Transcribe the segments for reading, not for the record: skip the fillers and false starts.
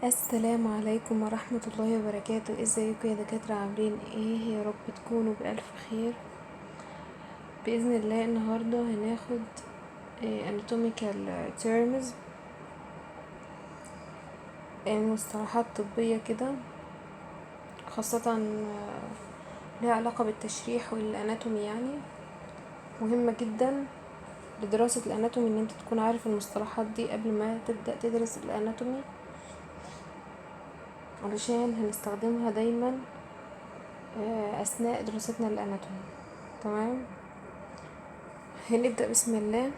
السلام عليكم ورحمة الله وبركاته. ازيكم يا دكاترة؟ عاملين ايه؟ يا رب تكونوا بألف خير. بإذن الله النهاردة هناخد anatomical terms، مصطلحات طبية كده، خاصة لها علاقة بالتشريح والاناتومي. يعني مهمة جدا لدراسة الاناتومي ان انت تكون عارف المصطلحات دي قبل ما تبدأ تدرس الاناتومي، علشان هنستخدمها دايما اثناء دراستنا للاناتومي. تمام، هنبدأ بسم الله.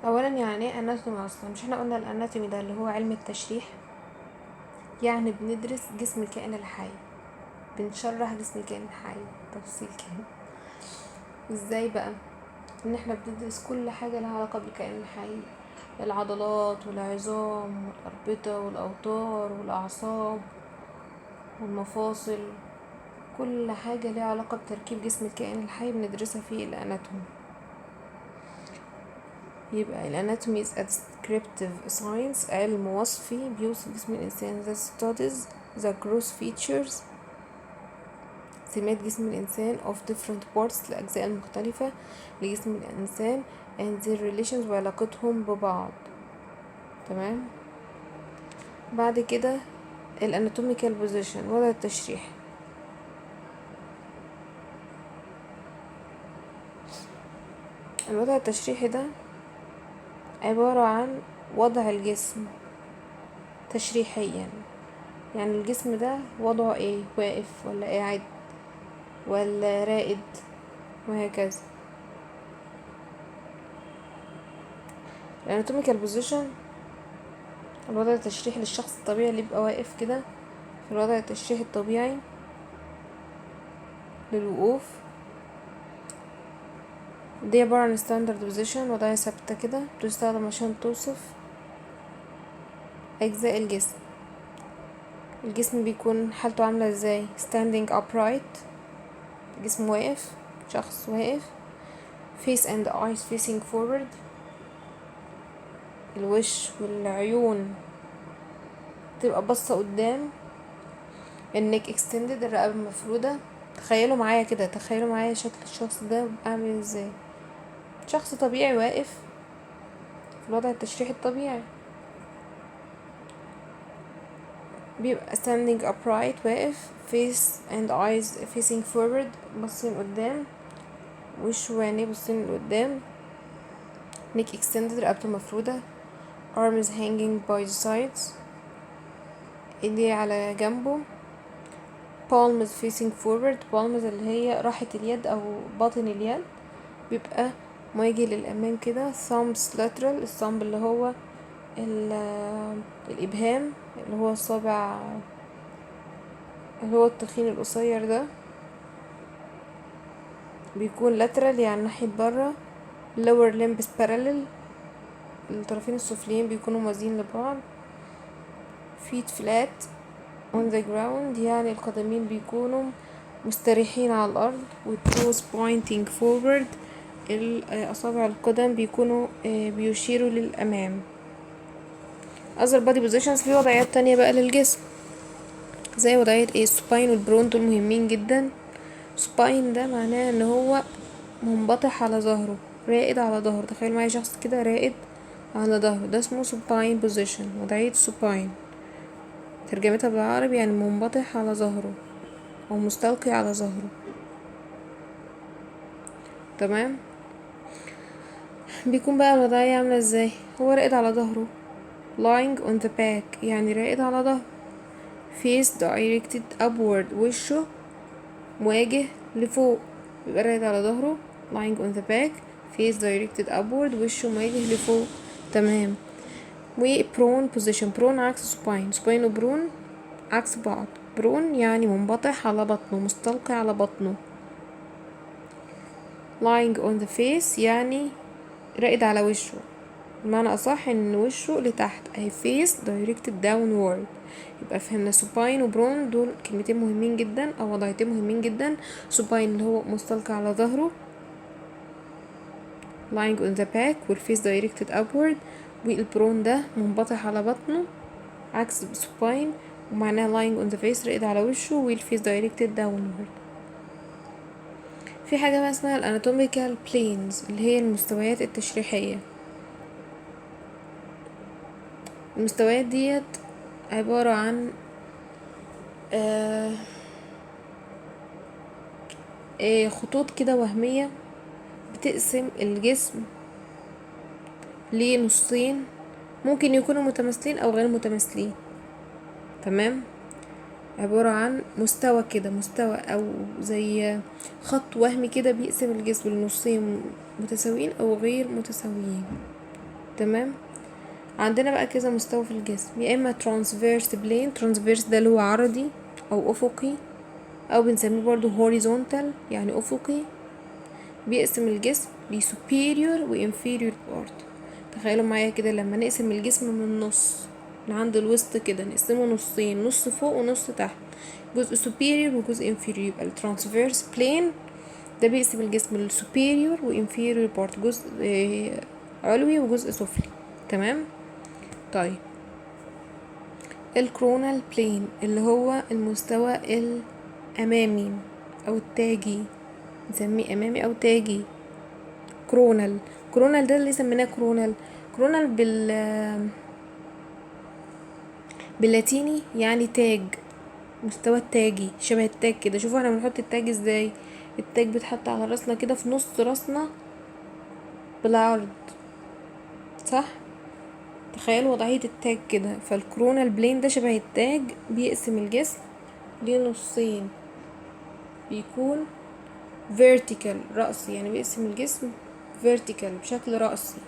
اولا يعني ايه اناتومي اصلا؟ مش احنا قلنا الاناتومي ده اللي هو علم التشريح؟ يعني بندرس جسم الكائن الحي، بنشرح جسم الكائن الحي تفصيل كده. ازاي بقى؟ ان احنا بندرس كل حاجة لها علاقة بالكائن الحي، العضلات والعظام والأربطة والأوتار والأعصاب والمفاصل، كل حاجة لها علاقة بتركيب جسم الكائن الحي بندرسها في الاناتومي. يبقى الاناتومي is a descriptive science، علم وصفي بيوصف جسم الانسان، that studies the gross features، سمات جسم الانسان of different parts، الاجزاء المختلفة لجسم الانسان and their relations، وعلاقتهم ببعض. تمام. بعد كده الاناتوميكال بوزيشن، وضع التشريح. الوضع التشريحي ده عبارة عن وضع الجسم تشريحيا، يعني الجسم ده وضعه ايه، واقف ولا قاعد ولا رائد، وهكذا. الاناتوميكال بوزيشن الوضع التشريحي للشخص الطبيعي اللي بيبقى واقف كده في الوضع التشريحي الطبيعي للوقوف. دي عبارة عن ستاندرد بوزيشن، وضعية ثابتة كده بتستخدم عشان توصف أجزاء الجسم. الجسم بيكون حالته عاملة ازاي؟ standing upright، جسم واقف، شخص واقف. face and eyes facing forward، الوش والعيون تبقى باصة قدام. النك extended، الرقبة مفرودة. تخيلوا معايا كده، تخيلوا معايا شكل الشخص ده عامل ازاي. شخص طبيعي واقف في الوضع التشريحي الطبيعي، بيبقى standing upright، واقف. face and eyes facing forward، باصين قدام، وشه وعينيه باصين لقدام. neck extended، رقبته مفرودة. arms hanging by the sides، ايديه على جنبه. palms facing forward، palms اللي هي راحة اليد او باطن اليد بيبقى مواجه للامام كده. thumbs lateral، الثumb اللي هو الابهام، اللي هو الصابع، اللي هو التخين القصير ده، بيكون lateral يعني ناحية برا. lower limbs parallel، الطرفين السفليين بيكونوا موازيين لبعض. feet flat on the ground، يعني القدمين بيكونوا مستريحين على الأرض. toes pointing forward، أصابع القدم بيكونوا بيشيروا للأمام. other body positions، في وضعيات تانية بقى للجسم، زي وضعية السباين والبرون، دول مهمين جدا. سباين ده معناه ان هو منبطح على ظهره، رائد على ظهره. تخيل معايا شخص كده رائد على ظهره، ده اسمه سباين بوزيشن، وضعية سباين. ترجمتها بالعربي يعني منبطح على ظهره او مستلقي على ظهره. تمام. بيكون بقى الوضعية عاملة ازاي؟ هو رائد على ظهره، lying on the back يعني رائد على ظهره. face directed upward، وشه مواجه لفوق، يبقى رائد على ظهره lying on the back، face directed upward، وشه مواجه لفوق. تمام. و prone position، prone عكس supine، supine و prone عكس بعض. prone يعني منبطح على بطنه، مستلقي على بطنه. lying on the face يعني رائد على وشه، بمعنى أصح ان وشه لتحت، اهي face directed downward. يبقى فهمنا supine و prone دول كلمتين مهمين جدا او وضعيتين مهمين جدا. supine اللي هو مستلقي على ظهره lying on the back، والface directed upward. والبرون ده منبطح على بطنه عكس supine، ومعناها lying on the face راقد على وشه، والفيس directed downward. في حاجة بقى اسمها الاناتوميكال planes اللي هي المستويات التشريحية. المستويات ديت عبارة عن خطوط كده وهمية بتقسم الجسم لنصين، ممكن يكونوا متماثلين او غير متماثلين. تمام، عبارة عن مستوى كده، مستوى او زي خط وهمي كده بيقسم الجسم لنصين متساويين او غير متساويين. تمام، عندنا بقى كذا مستوى في الجسم، يا اما ترانسفيرس بلين، ترانسفيرس ده اللي هو عرضي او افقي، او بنسميه برضو هوريزونتال يعني افقي، بيقسم الجسم ل superior و inferior part. تخيلوا معايا كده لما نقسم الجسم من النص لعند الوسط كده، نقسمه نصين، نص فوق ونص تحت، جزء superior وجزء inferior، يبقى الترانسفيرس بلين ده بيقسم الجسم ل superior و inferior part، جزء علوي وجزء سفلي. تمام، طيب الكرونال بلين اللي هو المستوى الامامي او التاجي، نسميه امامي او تاجي. كرونال، كرونال ده اللي سميناه كرونال. كرونال باللاتيني يعني تاج، مستوى التاجي، شبه التاج كده. شوفوا احنا بنحط التاج ازاي، التاج بيتحط على راسنا كده في نص راسنا بالعرض، صح؟ تخيلوا وضعية التاج كده. فالكرونال بلين ده شبه التاج، بيقسم الجسم لنصين، بيكون vertical رأسي، يعني بيقسم الجسم vertical بشكل رأسي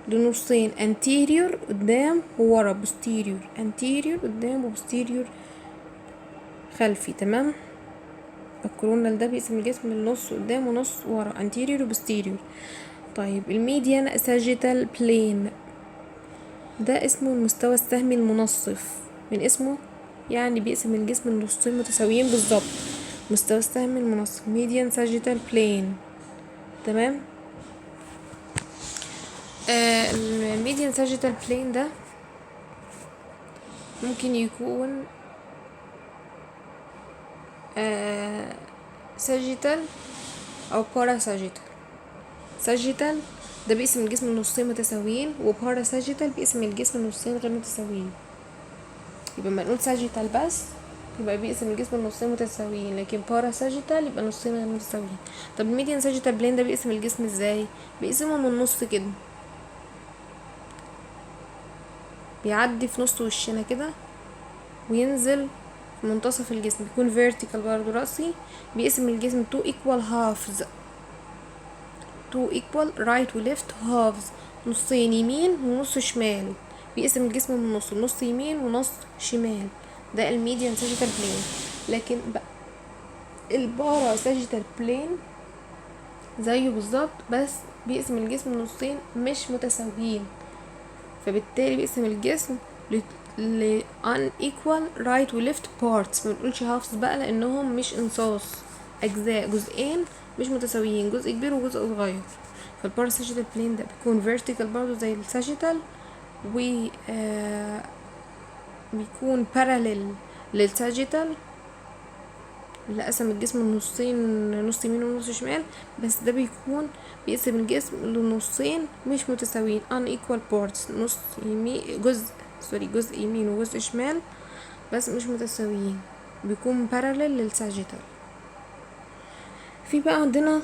لنصين، anterior قدام وورا، posterior anterior قدام و posterior خلفي. تمام، الكورونال ده بيقسم الجسم لنص قدام ونص ورا، anterior و posterior. طيب الميديان ساجيتال بلين ده اسمه المستوى السهمي المنصف، من اسمه يعني بيقسم الجسم لنصين متساويين بالظبط. مستوى السهمي المنصف median sagittal plane. تمام، الميديان ساجيتال بلين ده ممكن يكون ساجيتال او بارا ساجيتال. ساجيتال ده بيقسم الجسم لنصين متساويين، وبارا ساجيتال بيقسم الجسم لنصين غير متساويين. يبقى لما نقول ساجيتال بس يبقى بيقسم الجسم لنصين متساويين، لكن بارا ساجيتال يبقى نصين غير متساويين. طب الميديان ساجيتال بلين ده بيقسم الجسم ازاي؟ بيقسمه من النص كده، بيعدي في نص وشنا كده وينزل في منتصف الجسم، بيكون vertical برضو رأسي، بيقسم الجسم to equal halves، to equal right و left halves، نصين يمين ونص شمال، بيقسم الجسم من النص، نص يمين ونص شمال. ده الميديان ساجيتال بلين. لكن بقى البارا ساجيتال بلين زيه بالظبط، بس بيقسم الجسم نصين مش متساويين، فبالتالي بيقسم الجسم ل unequal right و left parts. ما بنقولش halves بقى لانهم مش انصاص اجزاء، جزئين مش متساويين، جزء كبير وجزء صغير. فالباراساجيتال بلين ده بيكون vertical برضو زي الساجيتال، و بيكون parallel للساجيتال اللي قسم الجسم لنصين، نص يمين ونص شمال، بس ده بيكون بيقسم الجسم لنصين مش متساويين unequal parts، نص يمين جزء يمين وجزء شمال بس مش متساويين، بيكون parallel للساجيتال. في بقى عندنا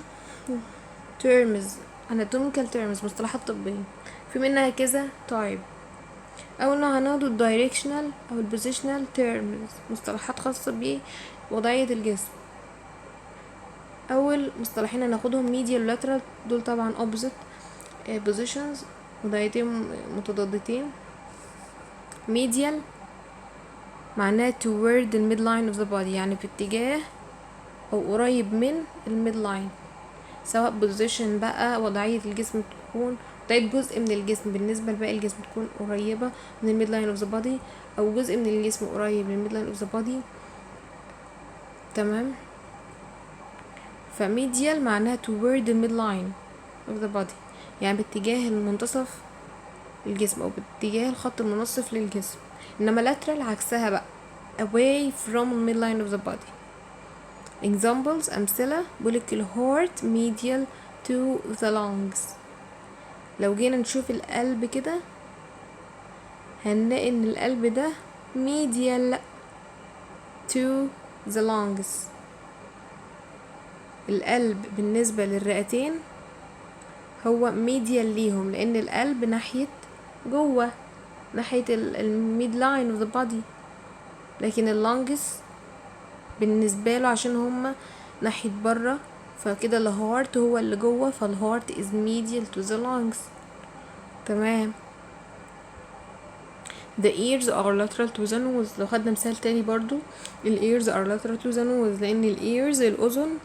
terms anatomical terms، مصطلحات طبية، في منها كذا type. اول نوع هناخده directional او positional terms، مصطلحات خاصة بوضعية الجسم. اول مصطلحين هناخدهم medial lateral، دول طبعا opposite positions، وضعيتين متضادتين. medial معناه toward the midline of the body، يعني في اتجاه او قريب من الميد لاين، سواء position بقى وضعية الجسم تكون وضعية جزء من الجسم بالنسبة لباقي الجسم تكون قريبة من الميد لاين اوف ذا بودي، او جزء من الجسم قريب من الميد لاين اوف ذا بودي. تمام، فميديال معناها toward the midline of the body، يعني باتجاه المنتصف الجسم او باتجاه الخط المنصف للجسم. انما lateral عكسها بقى away from the midline of the body. examples أمثلة بقولك ال heart medial to the lungs. لو جينا نشوف القلب كده هنلاقي ان القلب ده medial to the lungs. القلب بالنسبة للرئتين هو medial ليهم لان القلب ناحية جوه ناحية الميد لاين اوف ذا بادي، لكن اللانجز بالنسبة له عشان هما ناحية برا فكده الهارت هو اللي جوه، فالهارت is medial to the lungs. تمام. the ears are lateral to the nose. لو خدنا مثال تاني برضو ال ears are lateral to the nose لان ال ears الأذن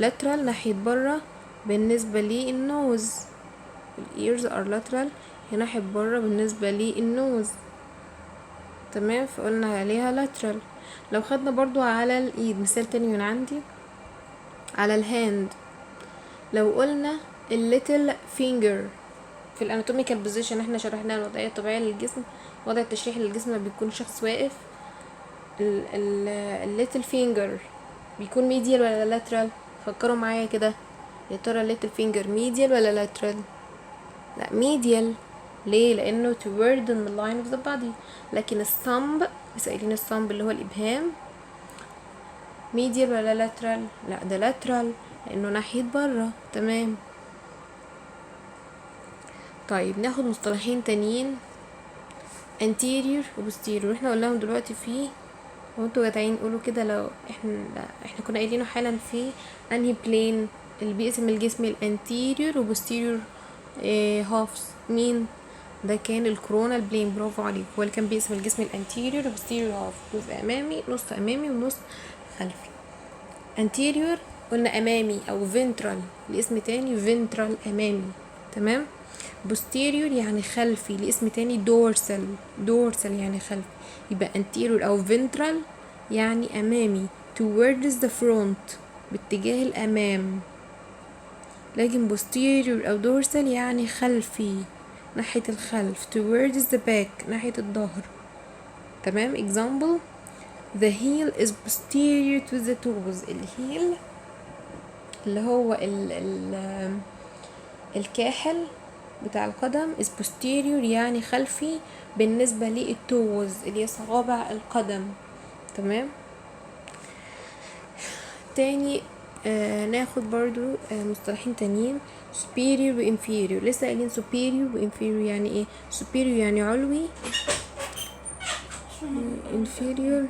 lateral ناحية برا بالنسبة للنوز. ال ears are lateral هي ناحية برا بالنسبة للنوز. تمام، فقلنا عليها lateral. لو خدنا برضو على الايد مثال تاني من عندي على الهاند، لو قلنا الليتل فينجر في الاناتوميكال بوزيشن احنا شرحنا الوضعيه الطبيعيه للجسم، وضع التشريحي للجسم لما بيكون شخص واقف. الليتل فينجر بيكون ميديال ولا لاترال؟ فكروا معايا كده، يا ترى الليتل فينجر ميديال ولا لاترال؟ لا ميديال. ليه؟ لانه toward the line of the body. لكن الثumb مسائلين الثumb اللي هو الابهام ميديال ولا لاترال؟ لا ده لاترال لانه ناحية برا. تمام. طيب ناخد مصطلحين تانيين anterior و posterior. احنا قلناهم دلوقتي في، وانتوا جدعين قولوا كده لو احنا كنا قايلينه حالا في انهي بلين اللي بيقسم الجسم الانتيريور و posterior هافز. مين ده؟ كان الكورونال بلين. برافو عليك، هو اللي كان بيقسم الجسم الانتيريور و posterior هاف، جزء امامي نص امامي ونص خلفي. anterior قلنا امامي او ventral لاسم تاني ventral امامي. تمام. posterior يعني خلفي لاسم تاني dorsal يعني خلفي. يبقى anterior او ventral يعني امامي towards the front باتجاه الامام، لكن posterior او dorsal يعني خلفي ناحية الخلف towards the back ناحية الظهر. تمام. example the heel is posterior to the toes. الهيل اللي هو الكاحل بتاع القدم is posterior يعني خلفي بالنسبة للتوز اللي هي صوابع القدم. تمام. تاني ناخد برضو مصطلحين تانيين superior و inferior. لسه قايلين superior و inferior يعني ايه؟ superior يعني علوي، inferior